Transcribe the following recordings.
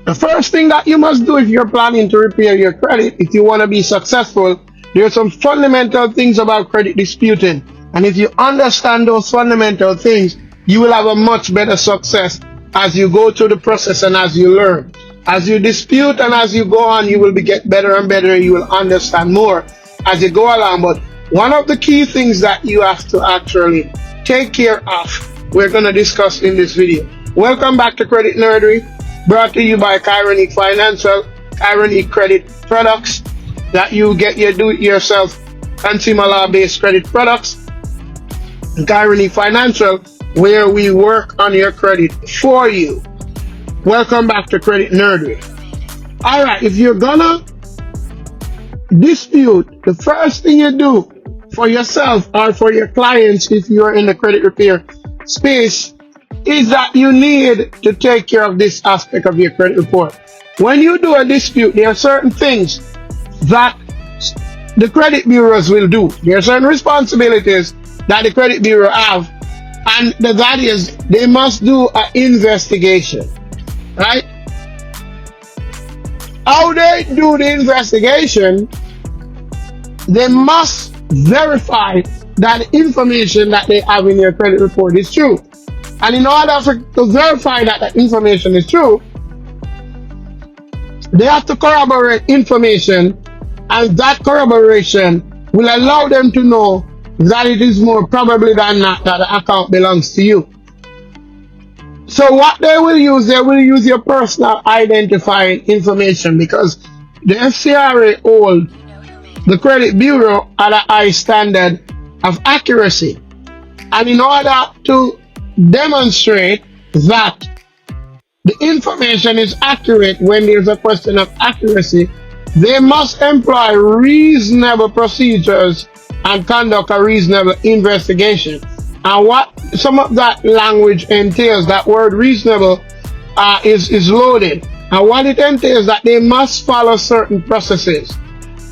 The first thing that you must do if you're planning to repair your credit, if you want to be successful, there are some fundamental things about credit disputing. And if you understand those fundamental things, you will have a much better success as you go through the process and as you learn. As you dispute and as you go on, you will get better and better. You will understand more as you go along. But one of the key things that you have to actually take care of, we're going to discuss in this video. Welcome back to Credit Nerdery, brought to you by Kyronic Financial, Kyronic Credit Products, that you get your do-it-yourself consumer law-based credit products. Kyronic Financial, where we work on your credit for you. Welcome back to Credit Nerdery. Alright, if you're gonna dispute, the first thing you do for yourself or for your clients, if you're in the credit repair space, is that you need to take care of this aspect of your credit report. When you do a dispute, there are certain things that the credit bureaus will do. There are certain responsibilities that the credit bureau have, and that is they must do an investigation, right? How they do the investigation, they must verify that the information that they have in your credit report is true. And in order to verify that the information is true, they have to corroborate information, and that corroboration will allow them to know that it is more probably than not that the account belongs to you. So what they will use your personal identifying information, because the FCRA hold the credit bureau at a high standard of accuracy. And in order to demonstrate that the information is accurate when there's a question of accuracy, they must employ reasonable procedures and conduct a reasonable investigation. And what some of that language entails, that word reasonable, is loaded. And what it entails that they must follow certain processes,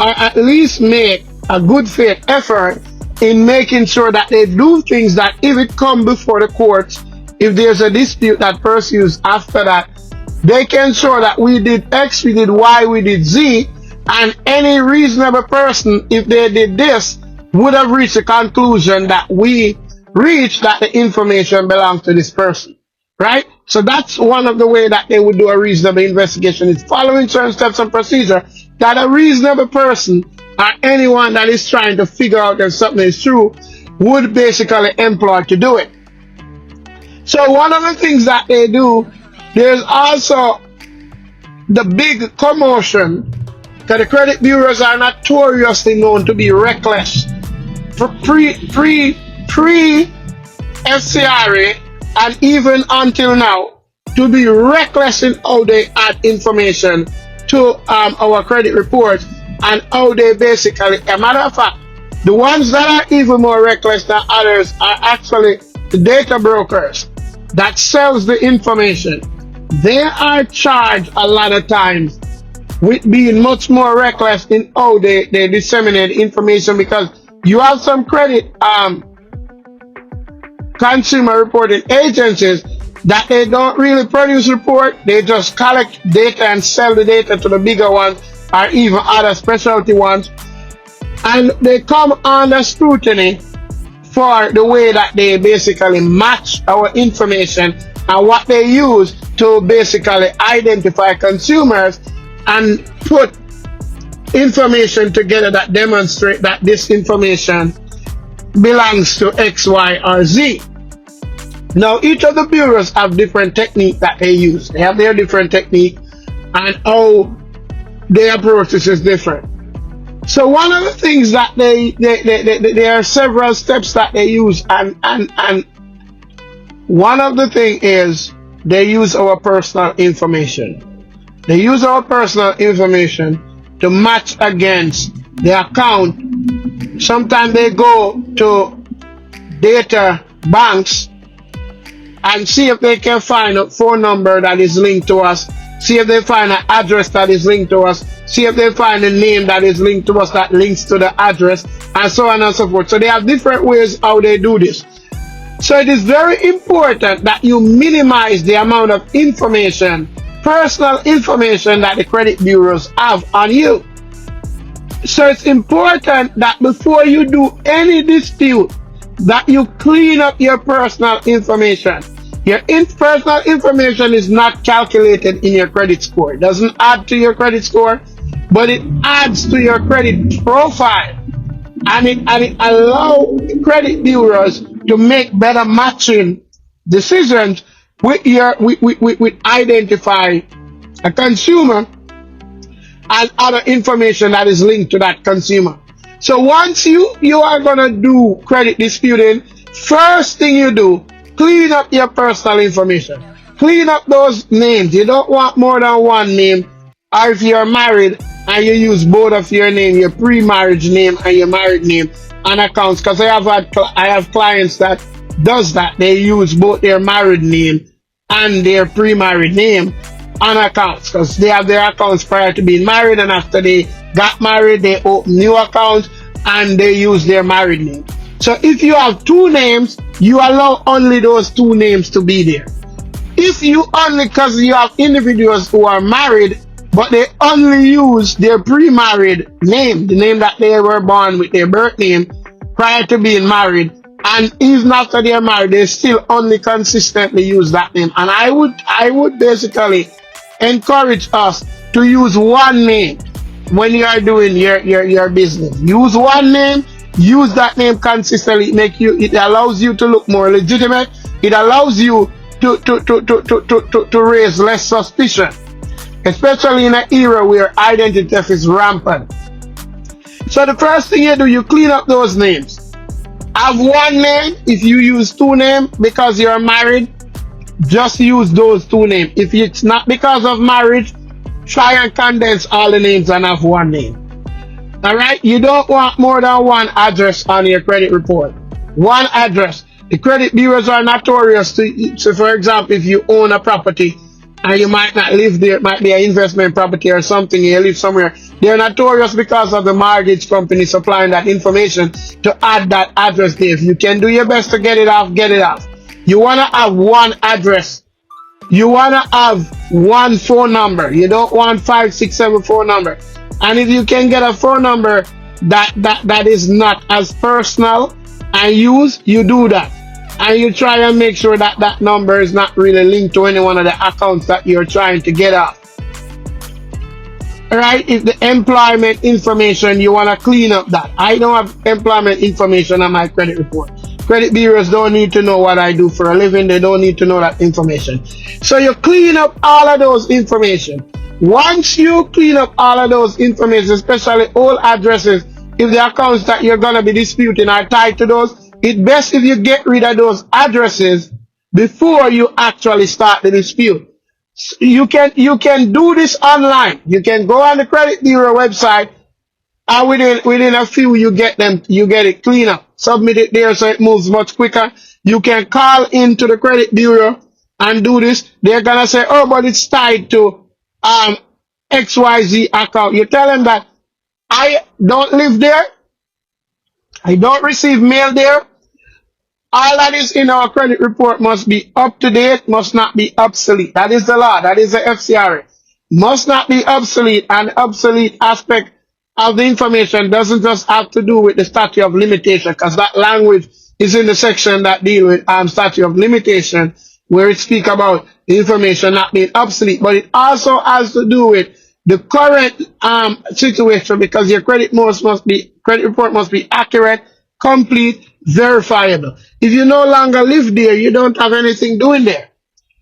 or at least make a good faith effort in making sure that they do things that if it comes before the courts, if there's a dispute that pursues after that, they can show that we did X, we did Y, we did Z, and any reasonable person, if they did this, would have reached a conclusion that we reached, that the information belongs to this person, right? So that's one of the way that they would do a reasonable investigation, is following certain steps and procedure that a reasonable person or anyone that is trying to figure out if something is true would basically employ to do it. So one of the things that they do, there's also the big commotion, because the credit bureaus are notoriously known to be reckless. Pre-FCRA and even until now, to be reckless in how they add information to our credit reports, and how they basically, a matter of fact, the ones that are even more reckless than others are actually the data brokers that sells the information. They are charged a lot of times with being much more reckless in how they disseminate information, because you have some credit consumer reporting agencies that they don't really produce report, they just collect data and sell the data to the bigger ones or even other specialty ones, and they come under scrutiny for the way that they basically match our information and what they use to basically identify consumers and put information together that demonstrate that this information belongs to X, Y, or Z. Now, each of the bureaus have different technique that they use. They have their different technique, and how they approach this is different. So one of the things that there are several steps that they use, and one of the thing is they use our personal information. They use our personal information to match against the account. Sometimes they go to data banks and see if they can find a phone number that is linked to us, see if they find an address that is linked to us, see if they find a name that is linked to us that links to the address, and so on and so forth. So they have different ways how they do this. So it is very important that you minimize the amount of information personal information that the credit bureaus have on you. So it's important that before you do any dispute, that you clean up your personal information. Your personal information is not calculated in your credit score. It doesn't add to your credit score, but it adds to your credit profile. And it allows credit bureaus to make better matching decisions with identify a consumer and other information that is linked to that consumer. So once you are gonna do credit disputing, first thing you do, clean up your personal information. Clean up those names. You don't want more than one name. Or if you're married and you use both of your name, your pre-marriage name and your married name on accounts, because I have clients that does that. They use both their married name and their pre-married name on accounts, because they have their accounts prior to being married, and after they got married they open new accounts and they use their married name. So if you have two names, you allow only those two names to be there. If you only, because you have individuals who are married but they only use their pre-married name, the name that they were born with, their birth name, prior to being married, and even after they are married they still only consistently use that name. And I would basically encourage us to use one name when you are doing your business. Use one name, use that name consistently. It allows you to look more legitimate. It allows you to raise less suspicion, especially in an era where identity theft is rampant. So the first thing you do, you clean up those names. Have one name. If you use two names because you're married, just use those two names. If it's not because of marriage, try and condense all the names and have one name. Alright? You don't want more than one address on your credit report. One address. The credit bureaus are notorious to, so for example, if you own a property and you might not live there, it might be an investment property or something, you live somewhere, they're notorious because of the mortgage company supplying that information to add that address there. If you can do your best to get it off, get it off. You want to have one address. You want to have one phone number. You don't want 5, 6, 7 phone number. And if you can get a phone number that is not as personal and use, you do that. And you try and make sure that that number is not really linked to any one of the accounts that you're trying to get off. Right? If the employment information, you want to clean up that. I don't have employment information on my credit report. Credit bureaus don't need to know what I do for a living. They don't need to know that information. So you clean up all of those information. Once you clean up all of those information, especially old addresses, if the accounts that you're going to be disputing are tied to those, it's best if you get rid of those addresses before you actually start the dispute. You can do this online. You can go on the credit bureau website, and within a few you get it clean up. Submit it there so it moves much quicker. You can call into the credit bureau and do this. They're gonna say, oh, but it's tied to XYZ account. You tell them that I don't live there, I don't receive mail there. All that is in our credit report must be up to date, must not be obsolete. That is the law. That is the FCRA. Must not be obsolete. And obsolete aspect of the information doesn't just have to do with the statute of limitation, because that language is in the section that deal with statute of limitation, where it speaks about the information not being obsolete. But it also has to do with the current situation, because your credit report must be accurate, complete, verifiable. If you no longer live there, you don't have anything doing there.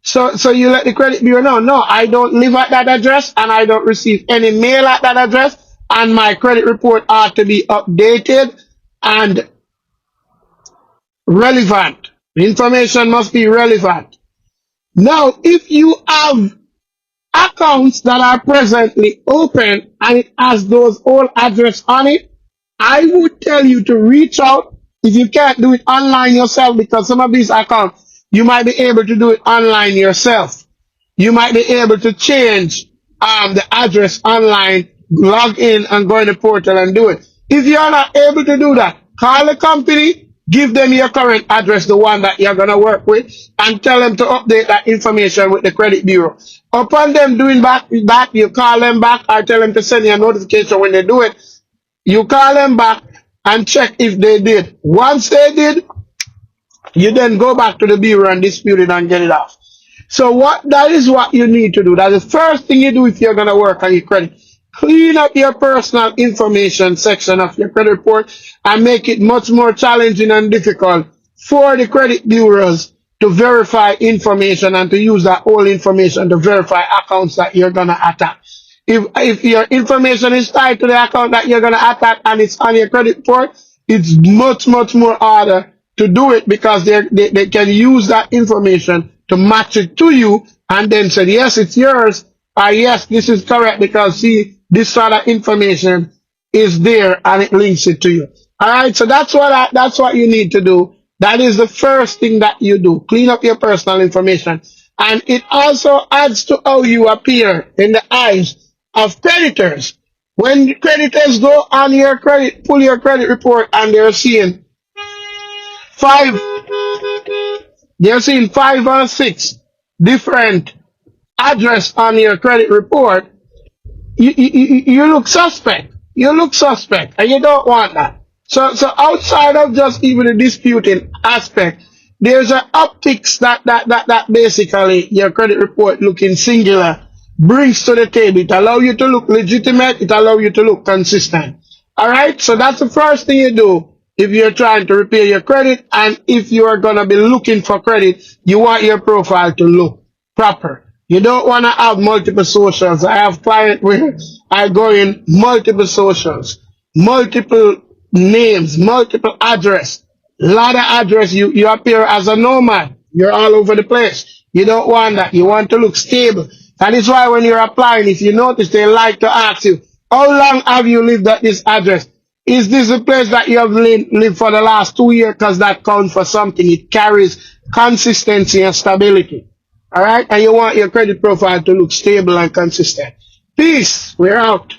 So you let the credit bureau know, no, I don't live at that address and I don't receive any mail at that address, and my credit report ought to be updated and relevant. The information must be relevant. Now, if you have accounts that are presently open and it has those old address on it, I would tell you to reach out. If you can't do it online yourself, because some of these accounts, you might be able to do it online yourself. You might be able to change the address online, log in and go in the portal and do it. If you're not able to do that, call the company Give them your current address, the one that you're gonna work with, and tell them to update that information with the credit bureau. Upon them doing that, you call them back or tell them to send you a notification when they do it. You call them back and check if they did. Once they did, you then go back to the bureau and dispute it and get it off. So that is what you need to do. That's the first thing you do if you're gonna work on your credit. Clean up your personal information section of your credit report and make it much more challenging and difficult for the credit bureaus to verify information and to use that whole information to verify accounts that you're gonna attack. If your information is tied to the account that you're gonna attack and it's on your credit report, it's much more harder to do it because they can use that information to match it to you and then say yes, it's yours, or yes, this is correct because see, this sort of information is there and it links it to you. All right, so that's what you need to do. That is the first thing that you do. Clean up your personal information, and it also adds to how you appear in the eyes of creditors. When creditors go on your credit, pull your credit report, and five, they're seeing 5 or 6 different address on your credit report. You look suspect. You look suspect, and you don't want that. So outside of just even the disputing aspect, there's an optics that basically your credit report looking singular brings to the table. It allows you to look legitimate. It allows you to look consistent. All right. So that's the first thing you do if you're trying to repair your credit, and if you are gonna be looking for credit, you want your profile to look proper. You don't want to have multiple socials. I have clients where I go in multiple socials, multiple names, multiple address, lot of address. You appear as a nomad. You're all over the place. You don't want that. You want to look stable. That is why when you're applying, if you notice, they like to ask you, how long have you lived at this address? Is this a place that you have lived for the last 2 years? Because that counts for something. It carries consistency and stability. All right, and you want your credit profile to look stable and consistent. Peace. We're out.